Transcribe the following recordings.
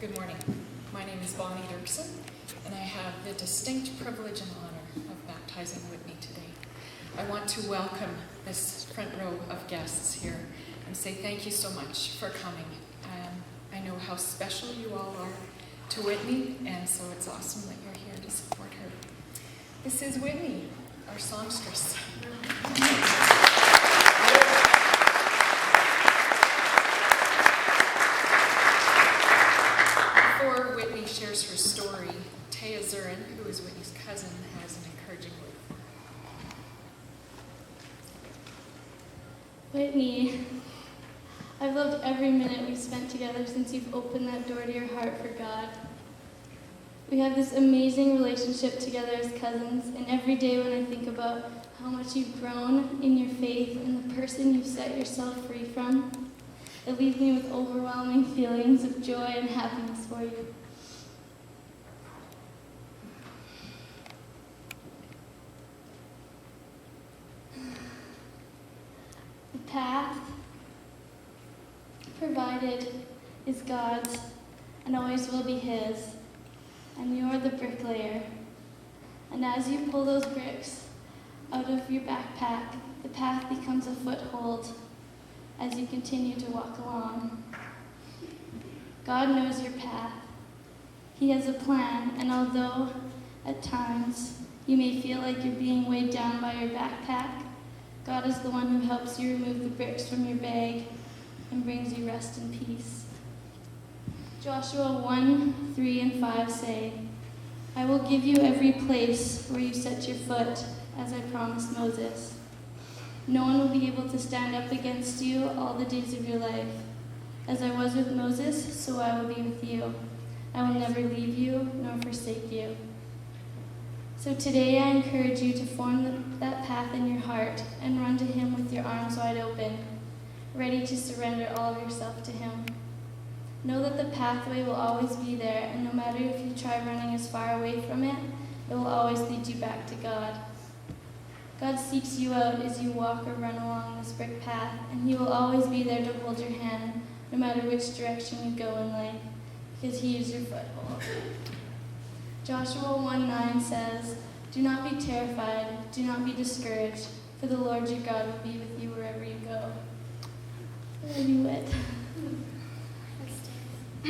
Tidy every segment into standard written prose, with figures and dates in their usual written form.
Good morning. My name is Bonnie Dirksen, and I have the distinct privilege and honor of baptizing Whitney today. I want to welcome this front row of guests here and say thank you so much for coming. I know how special you all are to Whitney, and so it's awesome that you're here to support her. This is Whitney, our songstress. Before Whitney shares her story, Taya Zurin, who is Whitney's cousin, has an encouraging word. Whitney, I've loved every minute we've spent together since you've opened that door to your heart for God. We have this amazing relationship together as cousins, and every day when I think about how much you've grown in your faith and the person you've set yourself free from, it leaves me with overwhelming feelings of joy and happiness for you. The path provided is God's and always will be His, and you're the bricklayer. And as you pull those bricks out of your backpack, the path becomes a foothold as you continue to walk along. God knows your path. He has a plan, and although at times you may feel like you're being weighed down by your backpack, God is the one who helps you remove the bricks from your bag and brings you rest and peace. Joshua 1, 3, and 5 say, I will give you every place where you set your foot, as I promised Moses. No one will be able to stand up against you all the days of your life. As I was with Moses, so I will be with you. I will never leave you nor forsake you. So today I encourage you to form that path in your heart and run to Him with your arms wide open, ready to surrender all of yourself to Him. Know that the pathway will always be there, and no matter if you try running as far away from it, it will always lead you back to God. God seeks you out as you walk or run along this brick path, and He will always be there to hold your hand, no matter which direction you go in life, because He is your foothold. Joshua 1:9 says, do not be terrified, do not be discouraged, for the Lord your God will be with you wherever you go. Where are you at? I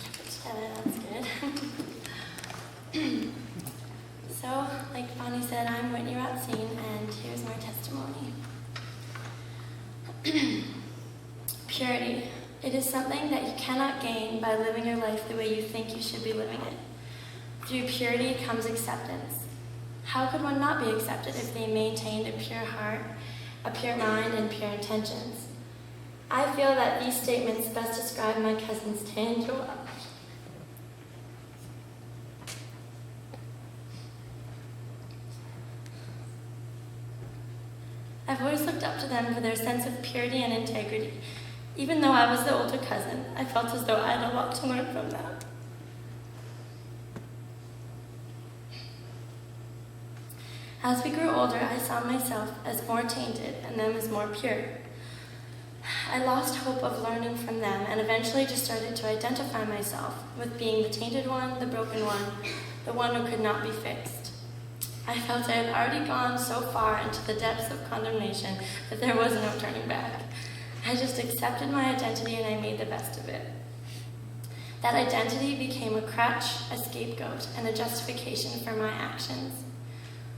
kept it together, that's good. So, like Bonnie said, I'm Whitney Ratzine, and here's my testimony. Purity. It is something that you cannot gain by living your life the way you think you should be living it. Through purity comes acceptance. How could one not be accepted if they maintained a pure heart, a pure mind, and pure intentions? I feel that these statements best describe my cousins Tay and Joel. I've always looked up to them for their sense of purity and integrity. Even though I was the older cousin, I felt as though I had a lot to learn from them. As we grew older, I saw myself as more tainted and them as more pure. I lost hope of learning from them and eventually just started to identify myself with being the tainted one, the broken one, the one who could not be fixed. I felt I had already gone so far into the depths of condemnation that there was no turning back. I just accepted my identity and I made the best of it. That identity became a crutch, a scapegoat, and a justification for my actions.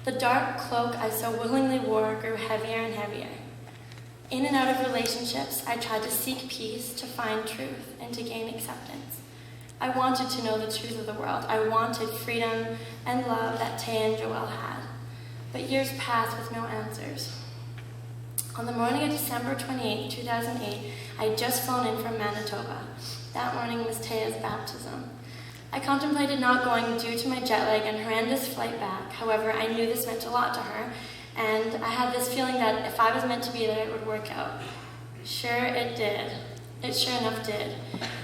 The dark cloak I so willingly wore grew heavier and heavier. In and out of relationships, I tried to seek peace, to find truth, and to gain acceptance. I wanted to know the truth of the world. I wanted freedom and love that Tay and Joel had. But years passed with no answers. On the morning of December 28, 2008, I had just flown in from Manitoba. That morning was Taya's baptism. I contemplated not going due to my jet lag and horrendous flight back. However, I knew this meant a lot to her, and I had this feeling that if I was meant to be there, it would work out. Sure, it did. It sure enough did.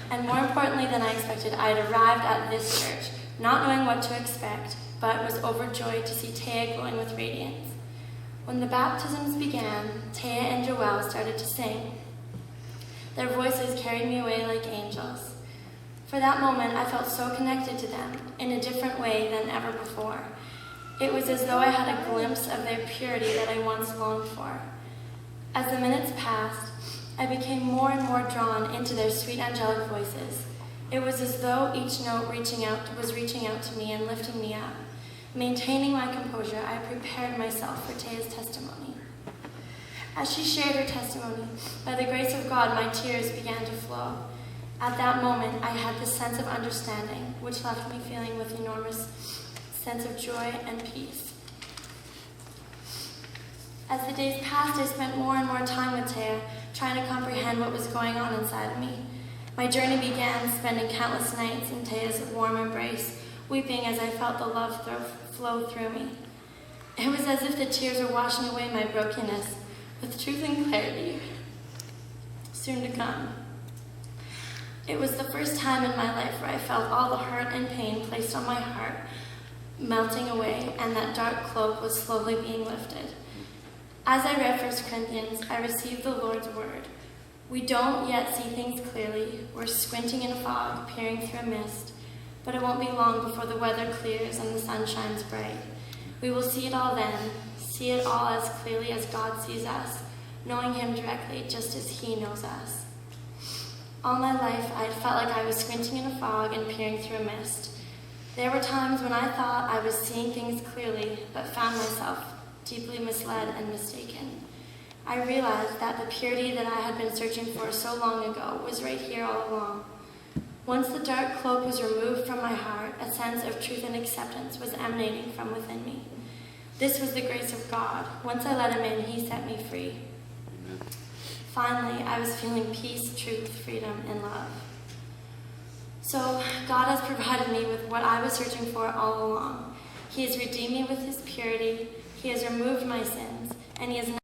And more importantly than I expected, I had arrived at this church, not knowing what to expect, but was overjoyed to see Taya glowing with radiance. When the baptisms began, Taya and Joel started to sing. Their voices carried me away like angels. For that moment, I felt so connected to them in a different way than ever before. It was as though I had a glimpse of their purity that I once longed for. As the minutes passed, I became more and more drawn into their sweet angelic voices. It was as though each note was reaching out to me and lifting me up. Maintaining my composure, I prepared myself for Taya's testimony. As she shared her testimony, by the grace of God, my tears began to flow. At that moment, I had this sense of understanding, which left me feeling with enormous sense of joy and peace. As the days passed, I spent more and more time with Taya, trying to comprehend what was going on inside of me. My journey began spending countless nights in Taya's warm embrace, weeping as I felt the love flow through me. It was as if the tears were washing away my brokenness, with truth and clarity soon to come. It was the first time in my life where I felt all the hurt and pain placed on my heart melting away, and that dark cloak was slowly being lifted. As I read 1 Corinthians, I received the Lord's word. We don't yet see things clearly. We're squinting in a fog, peering through a mist, but it won't be long before the weather clears and the sun shines bright. We will see it all then, see it all as clearly as God sees us, knowing Him directly just as He knows us. All my life, I had felt like I was squinting in a fog and peering through a mist. There were times when I thought I was seeing things clearly, but found myself deeply misled and mistaken. I realized that the purity that I had been searching for so long ago was right here all along. Once the dark cloak was removed from my heart, a sense of truth and acceptance was emanating from within me. This was the grace of God. Once I let Him in, He set me free. Finally, I was feeling peace, truth, freedom, and love. So, God has provided me with what I was searching for all along. He has redeemed me with His purity, He has removed my sins, and He has